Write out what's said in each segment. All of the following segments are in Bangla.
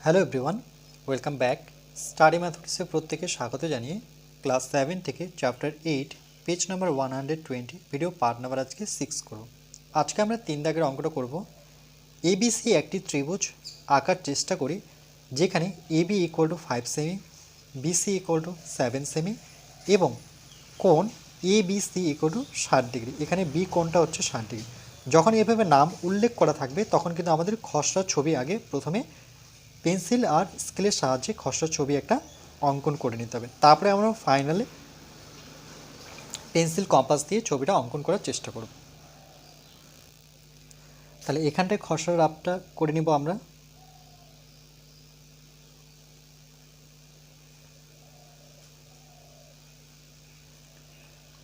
Hello everyone, welcome back. Study ম্যাথমেটিক্সে প্রত্যেকে স্বাগত জানিয়ে ক্লাস 7 থেকে chapter 8 page number 120 video part number আজকে 6 করব। আজকে আমরা 3 দাগের অঙ্কটা করব। এবিসি একটি ত্রিভুজ আঁকার চেষ্টা করি যেখানে এবি ইকুয়াল টু 5 সেমি, বিসি ইকুয়াল টু 7 সেমি এবং কোণ এবিসি ইকুয়াল টু 60 ডিগ্রি। এখানে বি কোণটা হচ্ছে 60 ডিগ্রি। যখন এভাবে নাম উল্লেখ করা থাকবে তখন কিন্তু আমাদের খসড়া ছবি আগে প্রথমে পেন্সিল আর স্কেলের সাহায্যে খসড়া ছবি একটা অঙ্কন করে নিতে হবে। তারপরে আমরা ফাইনালে পেন্সিল কম্পাস দিয়ে ছবিটা অঙ্কন করার চেষ্টা করব। তাহলে এখানটায় খসড়া রাফটা করে নিব আমরা।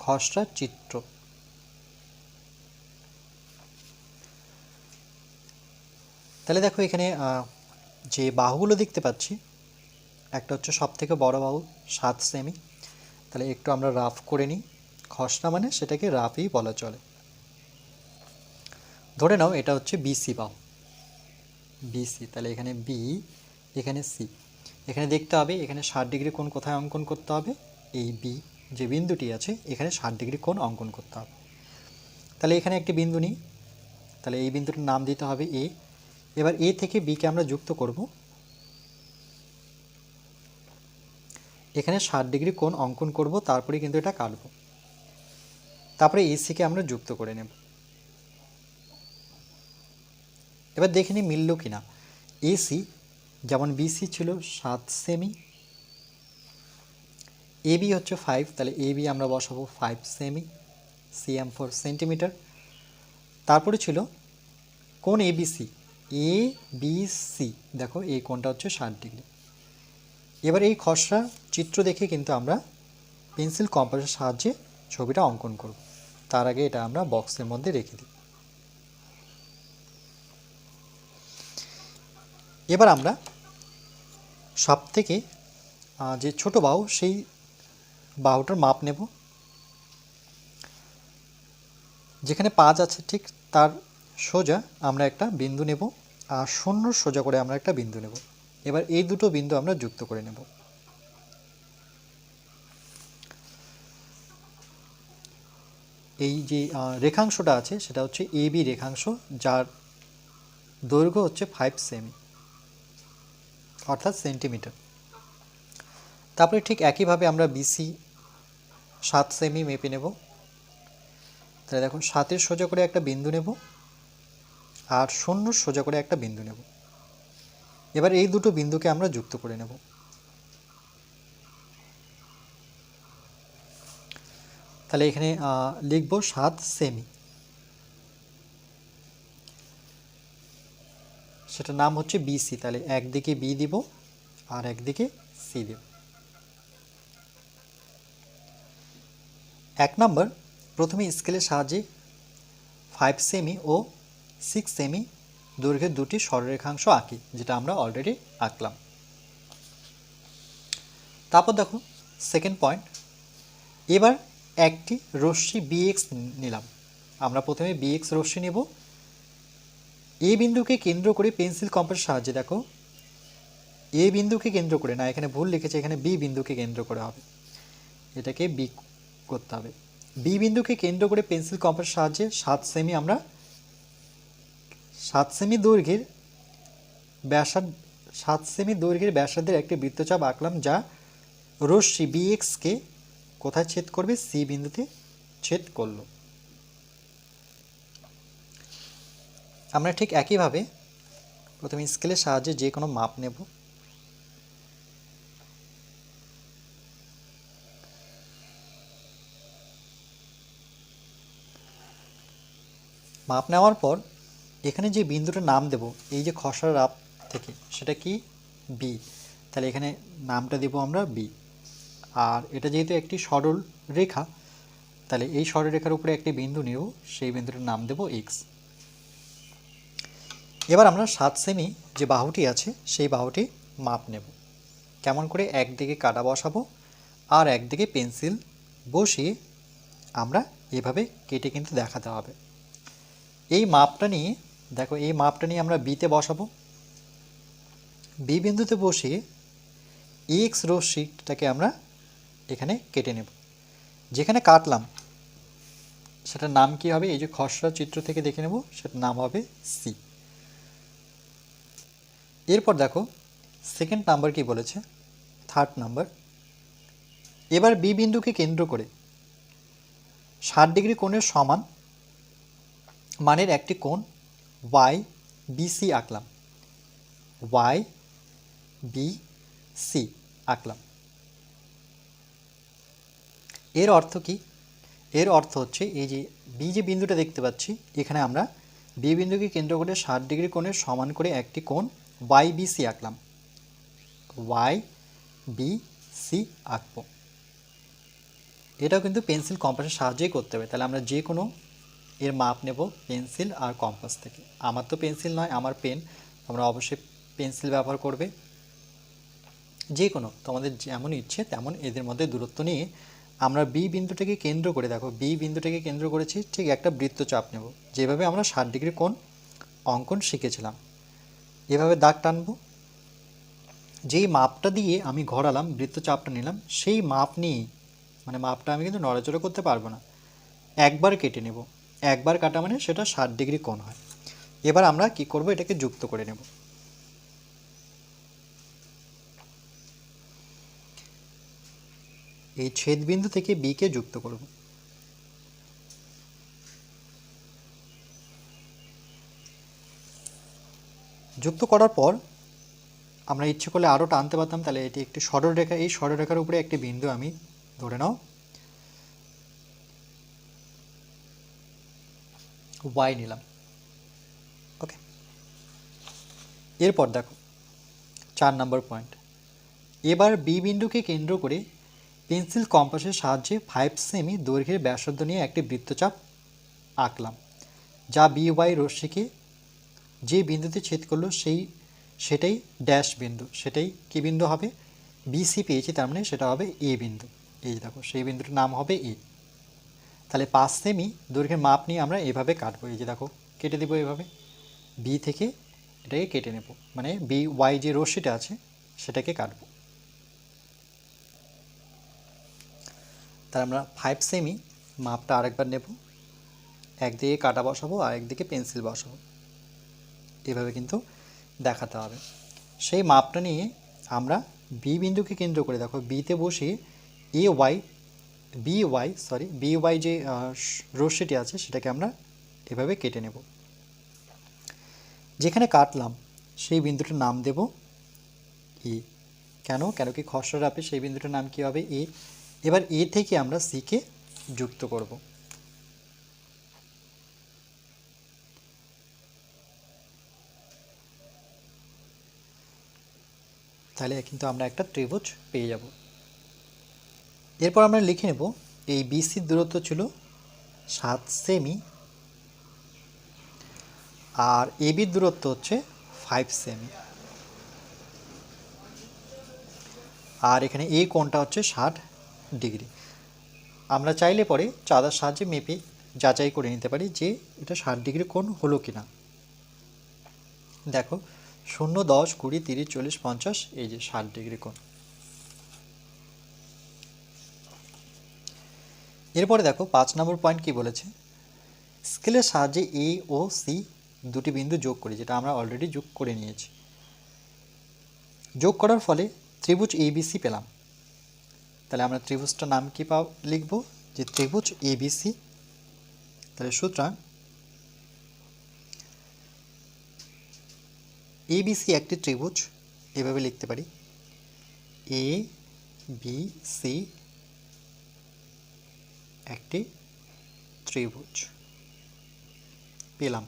খসড়া চিত্র। তাহলে দেখো এখানে যে বাহুগুলো দেখতে পাচ্ছি, একটা হচ্ছে সব থেকে বড় বাহু 7 সেমি। তাহলে একটু আমরা রাফ করে নিই। খসড়া মানে সেটাকে রাফই বলা চলে। ধরে নাও এটা হচ্ছে বিসি বাহু, বিসি। তাহলে এখানে বি, এখানে সি। এখানে দেখতে হবে এখানে 60 ডিগ্রি কোণ কোথায় অঙ্কন করতে হবে। এই বি যে বিন্দুটি আছে এখানে 60 ডিগ্রি কোণ অঙ্কন করতে হবে। তাহলে এখানে একটি বিন্দু নিই। তাহলে এই বিন্দুটির নাম দিতে হবে এ। এবার এ থেকে বিকে আমরা যুক্ত করব। এখানে 60 ডিগ্রি কোণ অঙ্কন করব, তারপরে কিন্তু এটা কাটব। তারপরে এসিকে আমরা যুক্ত করে নেব। এবার দেখে নিই মিলল কিনা। এসি যেমন বিসি ছিল 7 সেমি, এবি হচ্ছে 5, তাহলে এবি আমরা বসাবো 5 সেমি, সিএম ফর সেন্টিমিটার। তারপরে ছিল কোণ এবিসি, এ বি সি, দেখো এই কোণটা হচ্ছে 60 ডিগ্রি। এবার এই খসড়া চিত্র দেখে কিন্তু আমরা পেন্সিল কম্পাসের সাহায্যে ছবিটা অঙ্কন করব। তার আগে এটা আমরা বক্সের মধ্যে রেখে দিই। এবার আমরা সব থেকে যে ছোট বাহু সেই বাহুটার মাপ নেব। যেখানে 5 আছে ঠিক তার সোজা আমরা একটা বিন্দু নেব, আর শূন্য সোজা করে আমরা একটা বিন্দু নেব। এবার এই দুটো বিন্দু আমরা যুক্ত করে নেব। এই যে রেখাংশটা আছে সেটা হচ্ছে এবি রেখাংশ, যার দৈর্ঘ্য হচ্ছে 5 সেমি অর্থাৎ সেন্টিমিটার। তারপরে ঠিক একইভাবে আমরা বিসি 7 সেমি মেপে নেব। তাহলে দেখো 7-এর সোজা করে একটা বিন্দু নেব আর শূন্য সোজা করে একটা বিন্দু নেব। এবার এই দুটো বিন্দুকে আমরা যুক্ত করে নেব। তাহলে এখানে লিখব 7 সেমি, সেটার নাম হচ্ছে বিসি। তাহলে একদিকে বি দিব আর একদিকে সি দিব। 1 নম্বর, প্রথমে স্কেলের সাহায্যে 5 সেমি ও 6 সেমি দৈর্ঘ্যের দুটি সরলরেখাংশ আঁকি, যেটা আমরা অলরেডি আঁকলাম। তারপর দেখো সেকেন্ড পয়েন্ট, এবার একটি রশ্মি বিএক্স নিলাম। আমরা প্রথমে বিএক্স রশ্মি নেব। এ বিন্দুকে কেন্দ্র করে পেন্সিল কম্পাসের সাহায্যে, দেখো এ বিন্দুকে কেন্দ্র করে না, এখানে ভুল লিখেছে, এখানে বি বিন্দুকে কেন্দ্র করে হবে, এটাকে বি করতে হবে। বি বিন্দুকে কেন্দ্র করে পেন্সিল কম্পাসের সাহায্যে 7 সেমি আমরা 7 সেমি দৈর্ঘ্যের ব্যাসার্ধ 7 সেমি দৈর্ঘ্যের ব্যাসার্ধের একটি বৃত্তচাপ আঁকলাম, যা রশ্মি বিএক্সকে কোথায় ছেদ করবে, সি বিন্দুতে ছেদ করলো। আমরা ঠিক একইভাবে প্রথমে স্কেলের সাহায্যে যে কোনো মাপ নেব। মাপ নেওয়ার পর এখানে যে বিন্দুটার নাম দেব এই যে খসড়া রাফ থেকে, সেটা কি বি। তাহলে এখানে নামটা দেব আমরা বি। আর এটা যেহেতু একটি সরল রেখা, তাহলে এই সরলরেখার উপরে একটি বিন্দু নেব, সেই বিন্দুটার নাম দেব এক্স। এবার আমরা 7 সেমি যে বাহুটি আছে সেই বাহুটি মাপ নেব। কেমন করে, একদিকে কাটা বসাবো আর একদিকে পেন্সিল বসিয়ে আমরা এভাবে কেটে কিন্তু দেখাতে হবে। এই মাপটা নিয়ে দেখো, এই মাপটা নিয়ে আমরা বিতে বসাবো। বি বিন্দুতে বসিয়ে এক্স রশ্মিটাকে আমরা এখানে কেটে নেব। যেখানে কাটলাম সেটার নাম কি হবে, এই যে খসড়া চিত্র থেকে দেখে নেব, সেটার নাম হবে সি। এরপর দেখো সেকেন্ড নাম্বার কি বলেছে, থার্ড নাম্বার। এবার বি বিন্দুকে কেন্দ্র করে 60 ডিগ্রি কোণের সমান মানের একটি কোণ ওয়াই বিসি আঁকলাম। ওয়াই বি সি আঁকলাম। এর অর্থ কি? এর অর্থ হচ্ছে এই যে বি যে বিন্দুটা দেখতে পাচ্ছি, এখানে আমরা বি বিন্দুকে কেন্দ্র করে 60 ডিগ্রি কোণের সমান করে একটি কোণ ওয়াই বি সি আঁকলাম। ওয়াই বি সি আঁকবো। এটাও কিন্তু পেন্সিল কম্পাসের সাহায্যেই করতে হবে। তাহলে আমরা যে কোনো এর মাপ নেব পেন্সিল আর কম্পাস থেকে। আমার তো পেন্সিল নয়, আমার পেন, তোমরা অবশ্যই পেন্সিল ব্যবহার করবে। যে কোনো তোমাদের যেমন ইচ্ছে তেমন এদের মধ্যে দূরত্ব নিয়ে আমরা বি বিন্দুটাকে কেন্দ্র করে, দেখো বি বিন্দুটাকে কেন্দ্র করেছি, ঠিক একটা বৃত্তচাপ নেব, যেভাবে আমরা 60 ডিগ্রি কোণ অঙ্কন শিখেছিলাম। এভাবে দাগ টানবো। যেই মাপটা দিয়ে আমি ঘোরালাম, বৃত্তচাপটা নিলাম, সেই মাপ নিয়ে, মানে মাপটা আমি কিন্তু নড়াচড়া করতে পারবো না, একবার কেটে নেব। একবার কাটা মানে সেটা 60 ডিগ্রি কোণ হয়। এবার আমরা কি করব, এটাকে যুক্ত করে নেব। এই ছেদবিন্দু থেকে বি কে যুক্ত করব। যুক্ত করার পর আমরা ইচ্ছে করলে আরও টানতে পারতাম, তাহলে এটি একটি সরলরেখা। এই সরলরেখার উপরে একটি বিন্দু আমি ধরে নাও ওয়াই নিলাম। ওকে, এরপর দেখো 4 নম্বর পয়েন্ট। এবার বি বিন্দুকে কেন্দ্র করে পেন্সিল কম্পাসের সাহায্যে 5 সেমি দৈর্ঘ্যের ব্যাসার্ধ নিয়ে একটি বৃত্তচাপ আঁকলাম, যা বি ওয়াই রশ্মিকে যে বিন্দুতে ছেদ করলো সেটাই ড্যাশ বিন্দু। সেটাই কি বিন্দু হবে, বিসি পেয়েছি, তার মানে সেটা হবে এ বিন্দু। এই দেখো সেই বিন্দুটার নাম হবে এ। তাহলে 5 সেমি দৈর্ঘ্যের মাপ নিয়ে আমরা এভাবে কাটবো। এই যে দেখো কেটে দেবো এভাবে, বি থেকে এটাকে কেটে নেব, মানে বি ওয়াই যে রশ্মিটা আছে সেটাকে কাটবো। তাহলে আমরা 5 সেমি মাপটা আরেকবার নেব, একদিকে কাটা বসাবো আর একদিকে পেন্সিল বসাবো, এভাবে কিন্তু দেখাতে হবে। সেই মাপটা নিয়ে আমরা বি বিন্দুকে কেন্দ্র করে, দেখো বিতে বসিয়ে বি ওয়াই যে রশ্মিটি আছে সেটাকে আমরা এভাবে কেটে নেব। যেখানে কাটলাম সেই বিন্দুটার নাম দেব এ। কেন কি খসড়া রাপে সেই বিন্দুটার নাম কি হবে, এ। এবার এ থেকে আমরা সি কে যুক্ত করব। তাহলে কিন্তু আমরা একটা ত্রিভুজ পেয়ে যাব। এরপর আমরা লিখে নেব এই বিসির দূরত্ব ছিল 7 সেমি আর এবির দূরত্ব হচ্ছে 5 সেমি, আর এখানে এই কোণটা হচ্ছে 60 ডিগ্রি। আমরা চাইলে পরে চাঁদার সাহায্যে মেপে যাচাই করে নিতে পারি যে এটা 60 ডিগ্রি কোণ হলো কিনা। দেখো 0, 10, 20, 30, 40, 50, এই যে 60 ডিগ্রি কোণ। এরপরে দেখো 5 নম্বর পয়েন্ট কি বলেছে, স্কেলের সাহায্যে এ ও সি দুটি বিন্দু যোগ করি, যেটা আমরা অলরেডি যোগ করে নিয়েছি। যোগ করার ফলে ত্রিভুজ এবিসি পেলাম। তাহলে আমরা ত্রিভুজটার নাম কি লিখব, যে ত্রিভুজ এবিসি। তাহলে সুতরাং এবিসি একটি ত্রিভুজ, এভাবে লিখতে পারি, এ বি সি একটি ত্রিভুজ পেলাম।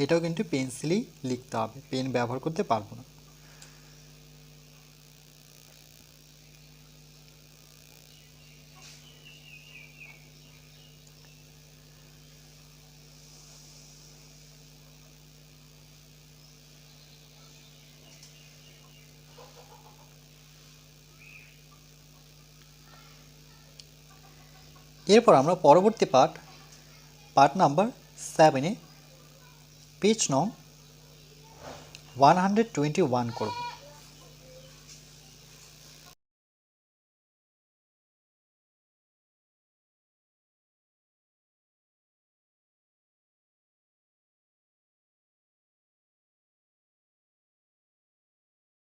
এটাও কিন্তু পেন্সিলেই লিখতে হবে, পেন ব্যবহার করতে পারবো না। এরপর আমরা পরবর্তী পার্ট নাম্বার 7-এ পেজ নং 121 করব।